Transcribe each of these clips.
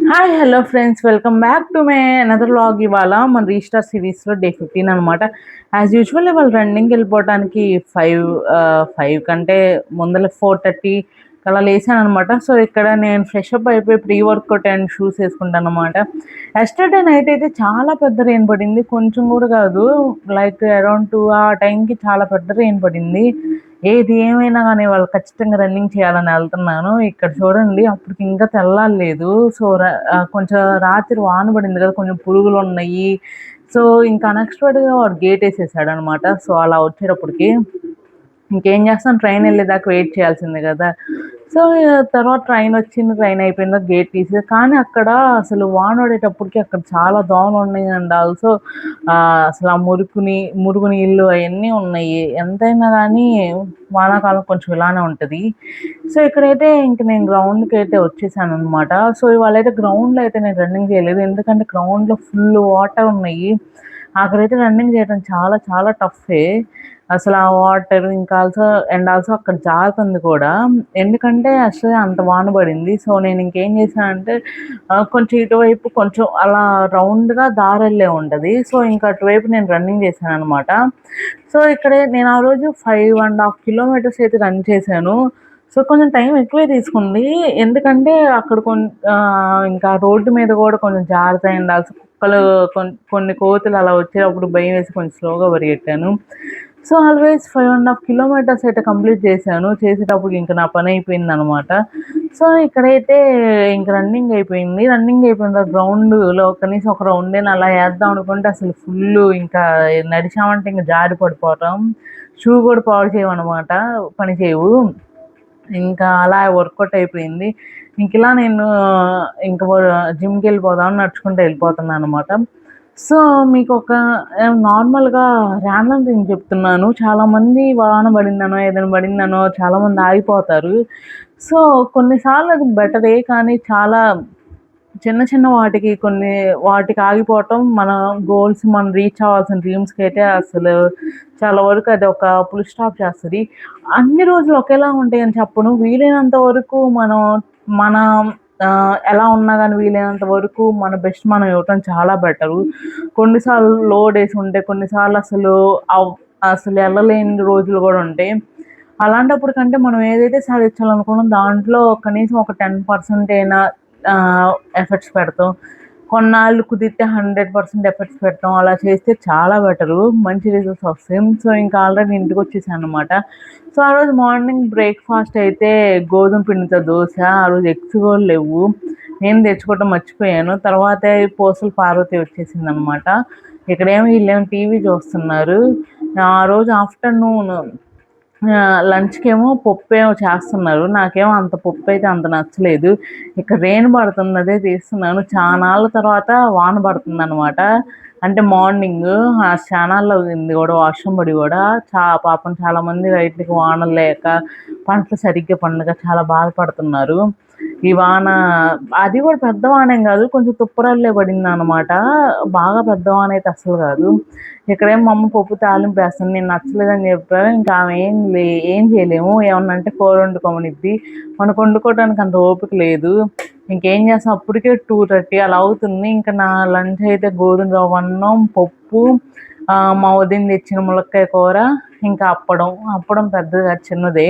Hi hello friends, welcome back to my another vlog. ఇవాళ మన రీస్టార్ సిరీస్లో డే 15 అనమాట. యాజ్ యూజువల్ ఇవాళ రన్నింగ్కి వెళ్ళిపోవడానికి ఫైవ్ కంటే ముందర 4:30 అలా లేసాను అనమాట. సో ఇక్కడ నేను ఫ్రెష్ అప్ అయిపోయి ప్రీ వర్కౌట్ అండ్ షూస్ వేసుకుంటాను అనమాట. ఎస్టర్డే నైట్ అయితే చాలా పెద్ద రెయిన్ పడింది, కొంచెం కూడా కాదు. లైక్ అరౌండ్ 2 ఆ టైంకి చాలా పెద్ద రెయిన్ పడింది. ఏది ఏమైనా కానీ వాళ్ళు ఖచ్చితంగా రన్నింగ్ చేయాలని వెళ్తున్నాను. ఇక్కడ చూడండి, అప్పటికి ఇంకా తెల్లారలేదు. సో కొంచెం రాత్రి వాన పడింది కదా, కొంచెం పురుగులు ఉన్నాయి. సో ఇంకా అన్ఎక్స్పెక్టెడ్గా వాడు గేట్ వేసేసాడు అనమాట. సో అలా వచ్చేటప్పటికి ఇంకేం చేస్తాం, ట్రైన్ వెళ్ళేదాకా వెయిట్ చేయాల్సిందే కదా. సో తర్వాత ట్రైన్ వచ్చింది, ట్రైన్ అయిపోయిందా గేట్ తీసేది. కానీ అక్కడ అసలు వాన పడేటప్పటికి అక్కడ చాలా దోమలు ఉన్నాయి. అండ్ ఆల్సో అసలు ఆ మురుగు నీళ్ళు అవన్నీ ఉన్నాయి. ఎంతైనా కానీ వానాకాలం కొంచెం ఇలానే ఉంటుంది. సో ఇక్కడైతే ఇంక నేను గ్రౌండ్కి అయితే వచ్చేసాను అనమాట. సో ఇవాళ అయితే గ్రౌండ్లో అయితే నేను రన్నింగ్ చేయలేదు, ఎందుకంటే గ్రౌండ్లో ఫుల్ వాటర్ ఉన్నాయి. అక్కడైతే రన్నింగ్ చేయడం చాలా చాలా టఫే. అసలు ఆ వాటర్ ఇంకా ఆల్సో అక్కడ జారుతుంది కూడా, ఎందుకంటే అసలు అంత వాన పడింది. సో నేను ఇంకేం చేశానంటే కొంచెం ఇటువైపు కొంచెం అలా రౌండ్గా దారెళ్ళే ఉంటుంది. సో ఇంకా అటువైపు నేను రన్నింగ్ చేశాను అనమాట. సో ఇక్కడే నేను ఆ రోజు 5.5 కిలోమీటర్స్ అయితే రన్ చేశాను. సో కొంచెం టైం ఎక్కువే తీసుకుంది, ఎందుకంటే అక్కడ ఇంకా రోడ్డు మీద కూడా కొంచెం జాగ్రత్త ఉండాల్సి, కుక్కలు కొన్ని కోతులు అలా వచ్చేటప్పుడు భయం వేసి కొంచెం స్లోగా పరిగెట్టాను. సో ఆల్వేస్ 5.5 కిలోమీటర్స్ అయితే కంప్లీట్ చేశాను. చేసేటప్పుడు ఇంకా నా పని అయిపోయింది అనమాట. సో ఇక్కడైతే ఇంక రన్నింగ్ అయిపోయింది. రన్నింగ్ అయిపోయిన తర్వాత గ్రౌండ్లో కనీసం ఒక రౌండేనా అలా వేద్దాం అనుకుంటే అసలు ఫుల్ ఇంకా నడిచామంటే ఇంకా జారి పడిపోవటం, షూ కూడా పాడు చేయమన్నమాట, పని చేయవు. ఇంకా అలా వర్కౌట్ అయిపోయింది. ఇంక ఇలా నేను ఇంకా జిమ్కి వెళ్ళిపోదామని నడుచుకుంటూ వెళ్ళిపోతున్నాను అనమాట. సో మీకు ఒక నార్మల్గా ర్యాండమ్ థింగ్ చెప్తున్నాను. చాలామంది వాన పడిందనో ఏదైనా పడిందనో చాలామంది ఆగిపోతారు. సో కొన్నిసార్లు అది బెటరే, కానీ చాలా చిన్న చిన్న వాటికి ఆగిపోవటం మన గోల్స్, మనం రీచ్ అవ్వాల్సిన డ్రీమ్స్కి అయితే అసలు చాలా వరకు అది ఒక ఫుల్ స్టాప్ చేస్తుంది. అన్ని రోజులు ఒకేలా ఉంటాయని చెప్పను, వీలైనంత వరకు మన ఎలా ఉన్నా కానీ వీలైనంత వరకు మన బెస్ట్ మనం ఇవ్వటం చాలా బెటరు. కొన్నిసార్లు లో డేస్ ఉంటాయి, కొన్నిసార్లు అసలు వెళ్ళలేని రోజులు కూడా ఉంటాయి. అలాంటప్పుడు కంటే మనం ఏదైతే సాధించాలనుకున్నామో దాంట్లో కనీసం ఒక 10% అయినా ఎఫర్ట్స్ పెడతాం. కొన్నాళ్ళు కుదిరితే 100% ఎఫర్ట్స్ పెడతాం. అలా చేస్తే చాలా బెటరు, మంచి రిజల్ట్స్ వస్తాయి. సో ఇంకా ఆల్రెడీ ఇంటికి వచ్చేసాను అనమాట. సో ఆ రోజు మార్నింగ్ బ్రేక్ఫాస్ట్ అయితే గోధుమ పిండితో దోశ. ఆ రోజు ఎగ్స్ కూడా లేవు, నేను తెచ్చుకోవడం మర్చిపోయాను. తర్వాత పూసల పార్వతి వచ్చేసింది అనమాట. ఇక్కడేమో వీళ్ళేమో టీవీ చూస్తున్నారు. ఆ రోజు ఆఫ్టర్నూన్ లంచ్కేమో పప్పు ఏమో చేస్తున్నారు. నాకేమో అంత పప్పు అయితే అంత నచ్చలేదు. ఇక్కడ రెయిన్ పడుతుంది, అదే తీస్తున్నాను. చానాళ్ళ తర్వాత వాన పడుతుంది అనమాట. అంటే మార్నింగ్ ఆ ఛానల్లో ఉంది కూడా, వర్షం పడి కూడా పాపం చాలామంది రైతులకు వానలు లేక పంటలు సరిగ్గా పండగ చాలా బాధపడుతున్నారు. ఈ వాన అది కూడా పెద్ద వానేం కాదు, కొంచెం తుప్పరల్లే పడింది అనమాట. బాగా పెద్ద వాన అయితే అసలు కాదు. ఇక్కడేమో మా అమ్మ పప్పు తాలింపు వేస్తుంది, నేను నచ్చలేదని చెప్పాను. ఇంకా ఆమె ఏం చేయలేము, ఏమన్నా అంటే కూర వండుకోమనిద్ది. మనకు వండుకోవడానికి అంత ఓపిక లేదు. ఇంకేం చేస్తాం, అప్పటికే 2:30 అలా అవుతుంది. ఇంకా నా లంచ్ అయితే గోధుమ రవ్వ అన్నం, పప్పు, మా వదిన తెచ్చిన ములక్కాయ కూర, ఇంకా అప్పడం పెద్దగా చిన్నదే.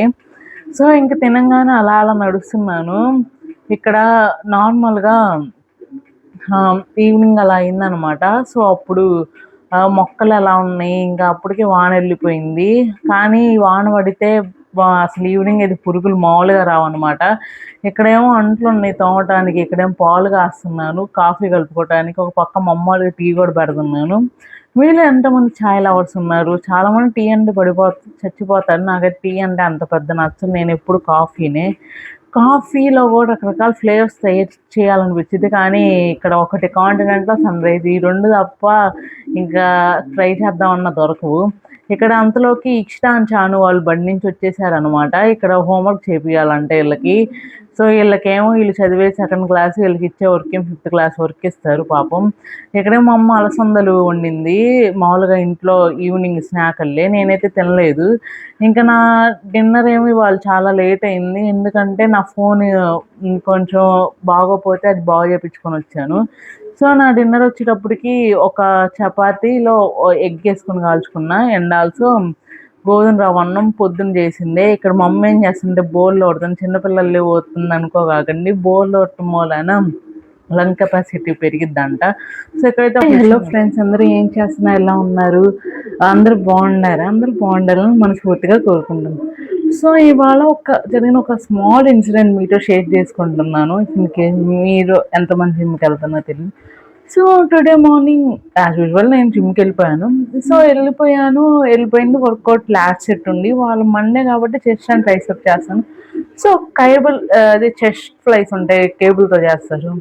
సో ఇంక తినంగానే అలా అలా నడుస్తున్నాను. ఇక్కడ నార్మల్గా ఈవినింగ్ అలా అయిందనమాట. సో అప్పుడు మొక్కలు ఎలా ఉన్నాయి, ఇంకా అప్పటికే వాన వెళ్ళిపోయింది. కానీ వాన పడితే అసలు ఈవినింగ్ అయితే పురుగులు మామూలుగా రావన్నమాట. ఇక్కడేమో అంట్లు ఉన్నాయి తోమటానికి, ఇక్కడేమో పాలు కాస్తున్నాను కాఫీ కలుపుకోవటానికి, ఒక పక్క మా అమ్మకి టీ కూడా పెడుతున్నాను. వీళ్ళు ఎంతమంది ఛాయ్ లవర్స్ ఉన్నారు, చాలామంది టీ అంటే చచ్చిపోతారు. నాకైతే టీ అంటే అంత పెద్ద నచ్చదు, నేను ఎప్పుడు కాఫీనే. కాఫీలో కూడా రకరకాల ఫ్లేవర్స్ చేయాలనిపించింది, కానీ ఇక్కడ ఒకటి కాంటినెంటల్, సన్ రైజ్, ఈ రెండు తప్ప ఇంకా ట్రై చేద్దామన్నా దొరకవు. ఇక్కడ అంతలోకి ఇక్షిత అని చాను వాళ్ళు బడి నుంచి వచ్చేసారనమాట. ఇక్కడ హోంవర్క్ చేపియాలంట వీళ్ళకి. సో వీళ్ళకేమో వీళ్ళు చదివే సెకండ్ క్లాస్, వీళ్ళకి ఇచ్చే వర్క్ ఏమో 5th క్లాస్ వరకు ఇస్తారు పాపం. ఇక్కడేమో మా అమ్మ అలసందలు వండింది మామూలుగా ఇంట్లో ఈవినింగ్ స్నాక్లే. నేనైతే తినలేదు. ఇంకా నా డిన్నర్ ఏమి వాళ్ళు చాలా లేట్ అయింది. ఎందుకంటే నా ఫోన్ కొంచెం బాగోపోతే అది బాగు చేయించుకొని వచ్చాను. సో నా డిన్నర్ వచ్చేటప్పటికి ఒక చపాతీలో ఎగ్ వేసుకొని కాల్చుకున్నా అండ్ ఆల్సో గోధుమ రవ్వ అన్నం పొద్దున్న చేసిందే. ఇక్కడ మా అమ్మ ఏం చేస్తుంటే బోర్లు కొడుతుంది. చిన్నపిల్లలు పోతుంది అనుకోకండి, బోర్లు కొట్టడం మూలన లంగ్ కెపాసిటీ పెరిగిద్దంట. సో ఇక్కడైతే హలో ఫ్రెండ్స్, అందరూ ఏం చేస్తున్నారు, ఎలా ఉన్నారు, అందరూ బాగున్నారా? అందరూ బాగుండాలని మనస్ఫూర్తిగా కోరుకుంటున్నాను. సో ఇవాళ జరిగిన ఒక స్మాల్ ఇన్సిడెంట్ మీతో షేర్ చేసుకుంటున్నాను. ఇన్కేస్ మీరు ఎంతమంది జిమ్కి వెళ్తున్నా తెలియదు. So today morning as usual నేను జిమ్కి వెళ్ళిపోయాను. సో వెళ్ళిపోయింది వర్కౌట్ లాస్ట్ సెట్ ఉంది. వాళ్ళు మండే కాబట్టి చెస్ట్ అండ్ ట్రైసెప్ చేస్తాను. సో కేబుల్ అదే చెస్ట్ ఫ్లైస్ ఉంటాయి, కేబుల్తో చేస్తారు.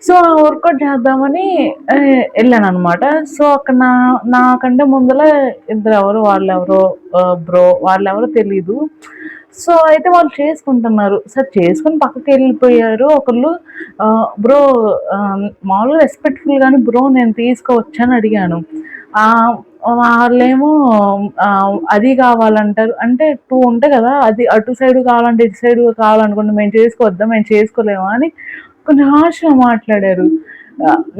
సో వర్కౌట్ చేద్దామని వెళ్ళాను అనమాట. సో అక్కడ నాకంటే ముందర వాళ్ళెవరో బ్రో వాళ్ళెవరో తెలీదు. సో అయితే వాళ్ళు చేసుకుంటున్నారు. సార్ చేసుకుని పక్కకి వెళ్ళిపోయారు ఒకళ్ళు. బ్రో మామూలుగా రెస్పెక్ట్ఫుల్ గాని బ్రో నేను తీసుకోవచ్చని అడిగాను. వాళ్ళేమో అది కావాలంటారు. అంటే 2 ఉంటాయి కదా, అది అటు సైడ్ కావాలంటే ఇటు సైడ్ కావాలనుకుంటే మేము చేసుకోవద్దా, మేము చేసుకోలేమా అని కొంచెం హార్ష్గా మాట్లాడారు.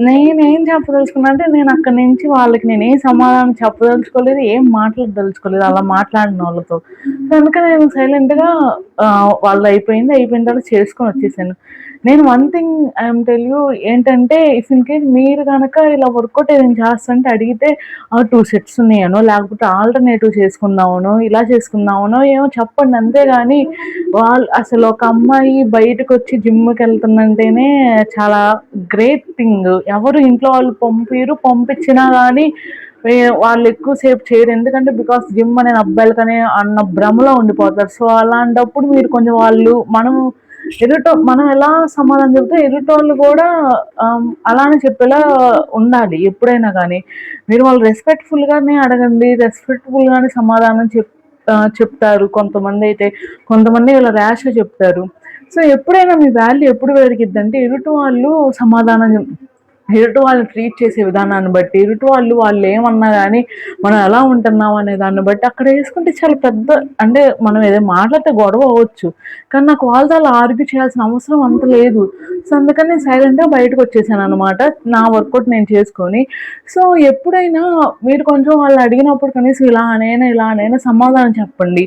నేనేం చెప్పదలుచుకున్నా అంటే నేను అక్కడి నుంచి వాళ్ళకి నేనేం సమాధానం చెప్పదలుచుకోలేదు, ఏం మాట్లాడదలుచుకోలేదు అలా మాట్లాడిన వాళ్ళతో. సో అందుకని నేను సైలెంట్గా వాళ్ళు అయిపోయిన తర్వాత చేసుకొని వచ్చేసాను. నేను one thing I'm tell you ఏంటంటే, ఇఫ్ ఇన్ కేస్ మీరు కనుక ఇలా వర్కౌట్ ఏదైనా చేస్తుంటే అడిగితే 2 సెట్స్ ఉన్నాయనో లేకపోతే ఆల్టర్నేటివ్ చేసుకుందామనో ఇలా చేసుకుందామనో ఏమో చెప్పండి. అంతేగాని వాళ్ళు అసలు ఒక అమ్మాయి బయటకు వచ్చి జిమ్కి వెళ్తుందంటేనే చాలా గ్రేట్ థింగ్. ఎవరు ఇంట్లో వాళ్ళు పంపించినా కానీ వాళ్ళు ఎక్కువసేపు చేయరు. ఎందుకంటే బికాస్ జిమ్ అనేది అబ్బాయిలకనే అన్న భ్రమలో ఉండిపోతారు. సో అలాంటప్పుడు మీరు కొంచెం మనం ఎలా సమాధానం చెప్తే ఎదుటోళ్ళు కూడా అలానే చెప్పేలా ఉండాలి ఎప్పుడైనా కానీ. మీరు వాళ్ళు రెస్పెక్ట్ఫుల్గానే అడగండి, రెస్పెక్ట్ఫుల్గానే సమాధానం చెప్తారు. కొంతమంది ఇలా ర్యాష్గా చెప్తారు. సో ఎప్పుడైనా మీ వాల్యూ ఎప్పుడు పెరిగిద్దంటే ఎదుటి వాళ్ళు ట్రీట్ చేసే విధానాన్ని బట్టి, వాళ్ళు ఏమన్నా కానీ మనం ఎలా ఉంటున్నాం అనే దాన్ని బట్టి అక్కడ వేసుకుంటే చాలా పెద్ద, అంటే మనం ఏదైనా మాట్లాడితే గొడవ అవ్వచ్చు, కానీ నాకు వాళ్ళతో అలా ఆర్గ్యూ చేయాల్సిన అవసరం అంత లేదు. సో అందుకని నేను సైలెంట్గా బయటకు వచ్చేసాను అనమాట, నా వర్కౌట్ నేను చేసుకొని. సో ఎప్పుడైనా మీరు కొంచెం వాళ్ళు అడిగినప్పుడు కనీసం ఇలా అనైనా సమాధానం చెప్పండి.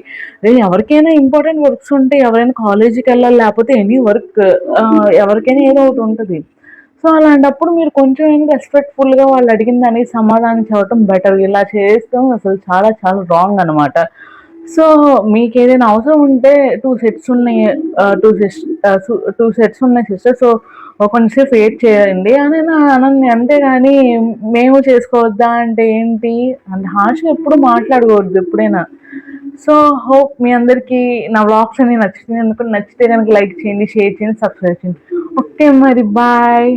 ఎవరికైనా ఇంపార్టెంట్ వర్క్స్ ఉంటే, ఎవరైనా కాలేజీకి వెళ్ళాలి, లేకపోతే ఎనీ వర్క్ ఎవరికైనా ఏదో ఒకటి ఉంటుంది. సో అలాంటప్పుడు మీరు కొంచెం రెస్పెక్ట్ఫుల్గా వాళ్ళు అడిగిన దానికి సమాధానం చెప్పడం బెటర్. ఇలా చేస్తాం అసలు చాలా చాలా రాంగ్ అనమాట. సో మీకు ఏదైనా అవసరం ఉంటే 2 సెట్స్ ఉన్నాయి, 2 సెట్స్ ఉన్నాయి సిస్టర్, సో కొంచెంసేపు వెయిట్ చేయండి అని అనండి. అంతేగాని మేము చేసుకోవద్దా అంటే ఏంటి అంటే హార్ష్గా ఎప్పుడు మాట్లాడకూడదు ఎప్పుడైనా. సో హోప్ మీ అందరికీ నా వ్లాగ్స్ అన్ని నచ్చితే కనుక లైక్ చేయండి, షేర్ చేయండి, సబ్స్క్రైబ్ చేయండి. ఓకే మరి బాయ్.